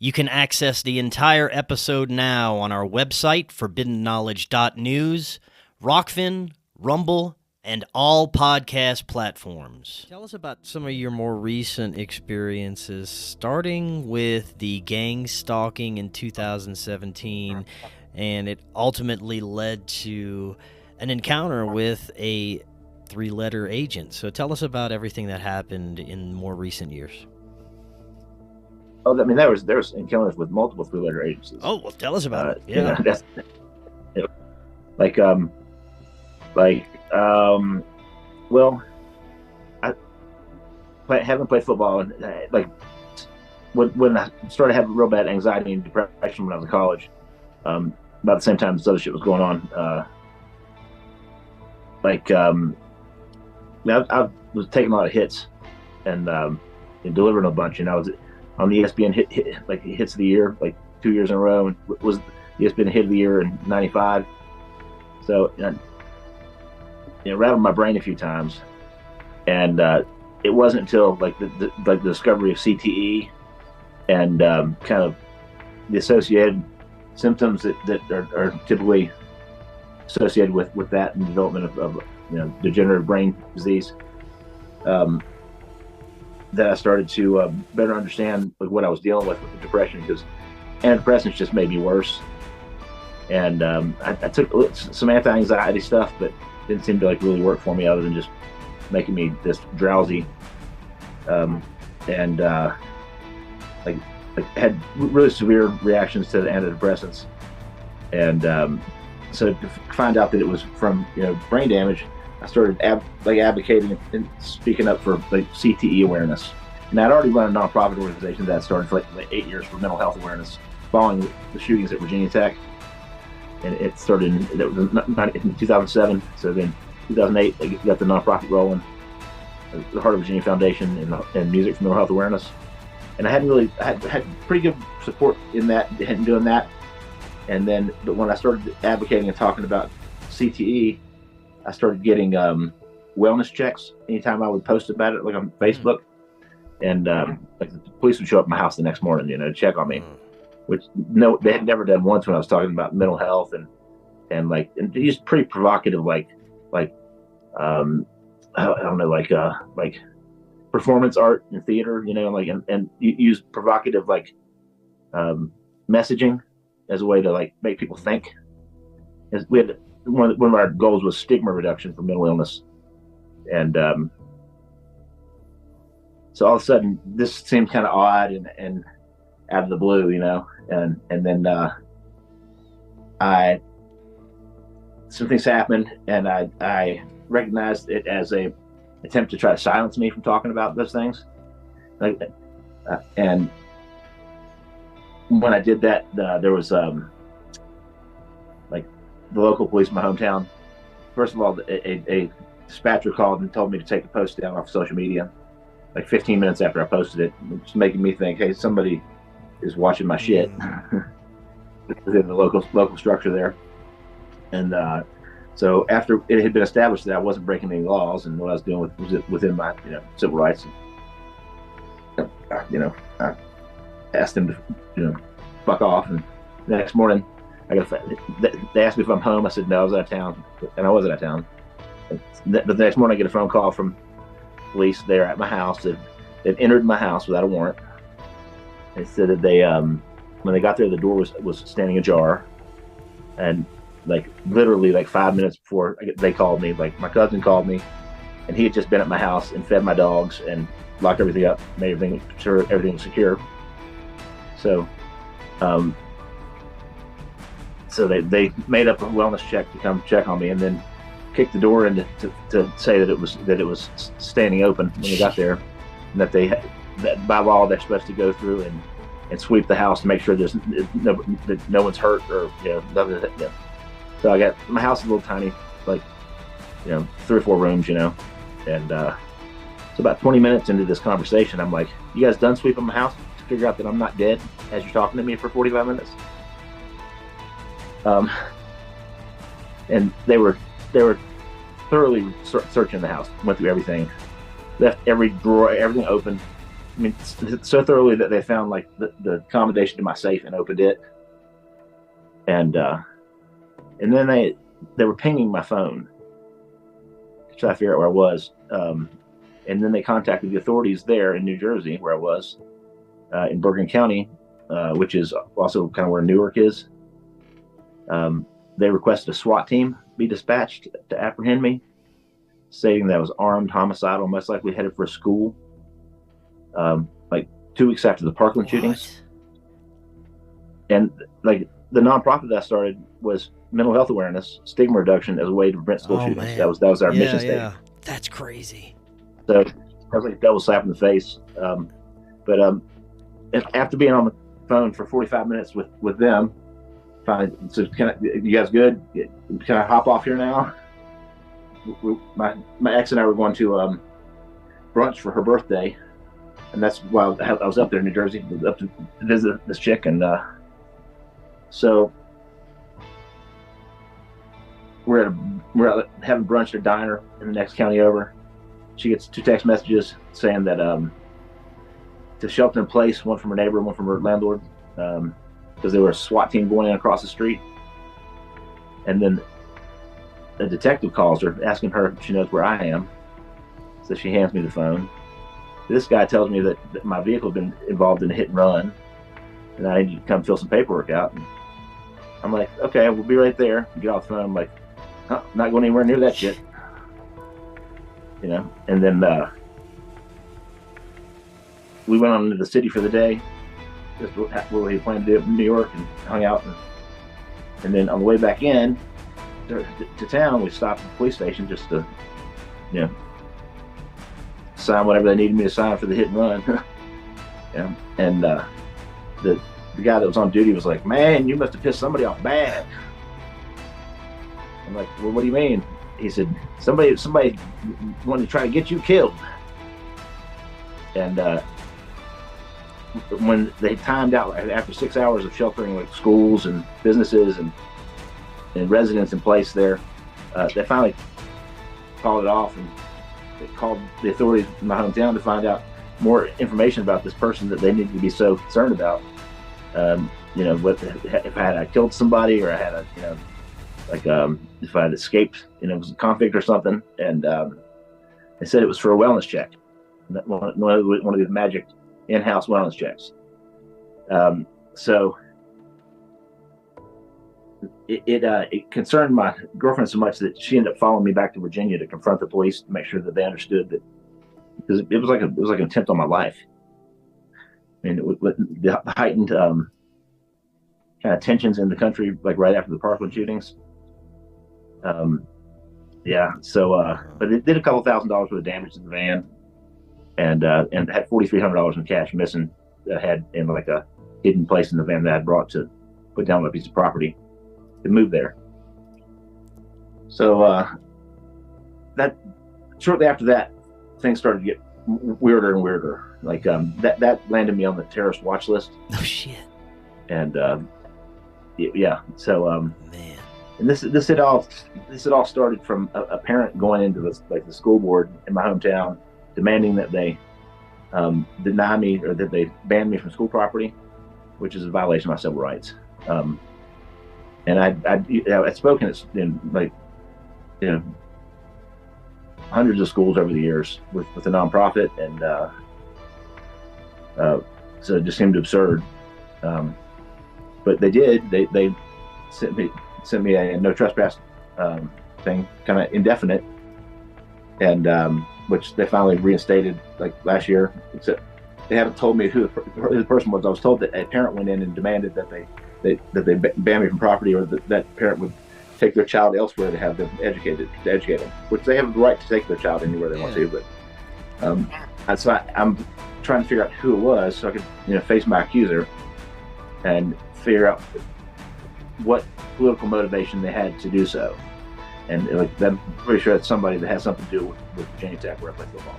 You can access the entire episode now on our website, forbiddenknowledge.news, Rokfin, Rumble, and all podcast platforms. Tell us about some of your more recent experiences, starting with the gang stalking in 2017, and it ultimately led to an encounter with a three-letter agent. So tell us about everything that happened in more recent years. Oh, I mean, there was encounters with multiple three-letter agencies. Oh, well, tell us about it. Yeah, you know, that's well, haven't played football, and when I started having real bad anxiety and depression when I was in college, about the same time this other shit was going on. I was taking a lot of hits and delivering a bunch, and I was on the ESPN hits of the year, like 2 years in a row, and was the ESPN hit of the year in '95. So, rattled my brain a few times, and it wasn't until the discovery of CTE and kind of the associated symptoms that are typically associated with that and development of degenerative brain disease, that I started to better understand what I was dealing with the depression, because antidepressants just made me worse. And I took some anti-anxiety stuff, but didn't seem to really work for me, other than just making me this drowsy, and had really severe reactions to the antidepressants. And so to find out that it was from brain damage, I started advocating and speaking up for CTE awareness. And I'd already run a nonprofit organization that started for 8 years for mental health awareness following the shootings at Virginia Tech. And it started in 2007. So then 2008, I got the nonprofit rolling, the Heart of Virginia Foundation and Music for Mental Health Awareness. And I had pretty good support in that, doing that. And then, but when I started advocating and talking about CTE, I started getting wellness checks anytime I would post about it, on Facebook. And the police would show up at my house the next morning, to check on me, which they had never done once when I was talking about mental health and just pretty provocative, I don't know, performance art and theater, and use provocative messaging as a way to make people think. As we had one of our goals was stigma reduction for mental illness, and so all of a sudden this seemed kind of odd and out of the blue, and then some things happened, and I recognized it as a attempt to try to silence me from talking about those things, and when I did that, there was the local police in my hometown. First of all, a dispatcher called and told me to take the post down off social media 15 minutes after I posted it, which making me think, hey, somebody is watching my shit within the local structure there. And so after it had been established that I wasn't breaking any laws and what I was doing was within my civil rights, I asked them to fuck off. And the next morning they asked me if I'm home. I said no, I was out of town, and I was out of town. But the next morning I get a phone call from police there at my house. They've entered my house without a warrant. They said that they when they got there, the door was standing ajar, and literally 5 minutes before they called me, my cousin called me, and he had just been at my house and fed my dogs and locked everything up, made sure everything was secure. So so they made up a wellness check to come check on me, and then kicked the door in to say that it was standing open when they got there, and that by law they're supposed to go through and sweep the house to make sure that no one's hurt or nothing. Yeah. So I got my house is a little tiny, 3 or 4 rooms, and so about 20 minutes into this conversation, I'm like, "You guys done sweeping my house to figure out that I'm not dead as you're talking to me for 45 minutes?" And they were thoroughly searching the house, went through everything, left every drawer, everything open, I mean, so thoroughly that they found like the accommodation to my safe and opened it, and then they were pinging my phone to try to figure out where I was. And then they contacted the authorities there in New Jersey, where I was, in Bergen County, which is also kind of where Newark is. They requested a SWAT team be dispatched to apprehend me, saying that I was armed, homicidal, most likely headed for a school. Like 2 weeks after the Parkland shootings. And like the nonprofit that I started was mental health awareness, stigma reduction as a way to prevent school shootings. Man. That was our mission statement. That's crazy. So I was like a double slap in the face. But after being on the phone for 45 minutes with them, finally, so you guys good? Can I hop off here now? My ex and I were going to brunch for her birthday, and that's why I was up there in New Jersey, up to visit this chick, and so we're out having brunch at a diner in the next county over. She gets 2 text messages saying that to shelter in place, one from her neighbor, one from her landlord, because there were a SWAT team going in across the street. And then a detective calls her, asking her if she knows where I am. So she hands me the phone. This guy tells me that my vehicle had been involved in a hit and run, and I need to come fill some paperwork out. And I'm like, okay, we'll be right there. Get off the phone. I'm like, oh, not going anywhere near that shit. You know, and then we went on into the city for the day, just what we planned to do in New York, and hung out. And then on the way back in to town, we stopped at the police station just to, you know, sign whatever they needed me to sign for the hit and run. Yeah. And the guy that was on duty was like, "Man, you must have pissed somebody off bad." I'm like, "Well, what do you mean?" He said, somebody wanted to try to get you killed. And when they timed out, after 6 hours of sheltering like schools and businesses and residents in place there, they finally called it off, and they called the authorities in my hometown to find out more information about this person that they needed to be so concerned about. You know, if I had killed somebody, or I had if I had escaped, you know, it was a convict or something. And they said it was for a wellness check, one of these magic in-house wellness checks. So it concerned my girlfriend so much that she ended up following me back to Virginia to confront the police to make sure that they understood that, because it was like an attempt on my life. I mean, with the heightened kind of tensions in the country, like right after the Parkland shootings. But it did a couple $1,000s worth of damage to the van, and had $4,300 in cash missing that I had in like a hidden place in the van that I had brought to put down on a piece of property to move there. So that shortly after that, things started to get weirder and weirder. Like that landed me on the terrorist watch list. Oh shit. And yeah, so man. And this had all started from a parent going into the school board in my hometown, demanding that they deny me, or that they ban me from school property, which is a violation of my civil rights. And I'd spoken in like, you know, hundreds of schools over the years with a nonprofit, and so it just seemed absurd. But they sent me a no trespass thing, kind of indefinite, and which they finally reinstated like last year. Except they haven't told me who the person was. I was told that a parent went in and demanded that they ban me from property, or that parent would take their child elsewhere to have them educate them, which they have the right to take their child anywhere they want to. But so I'm trying to figure out who it was, so I could, you know, face my accuser and figure out what political motivation they had to do so. And like, I'm pretty sure it's somebody that has something to do with Virginia Tech, where I play football.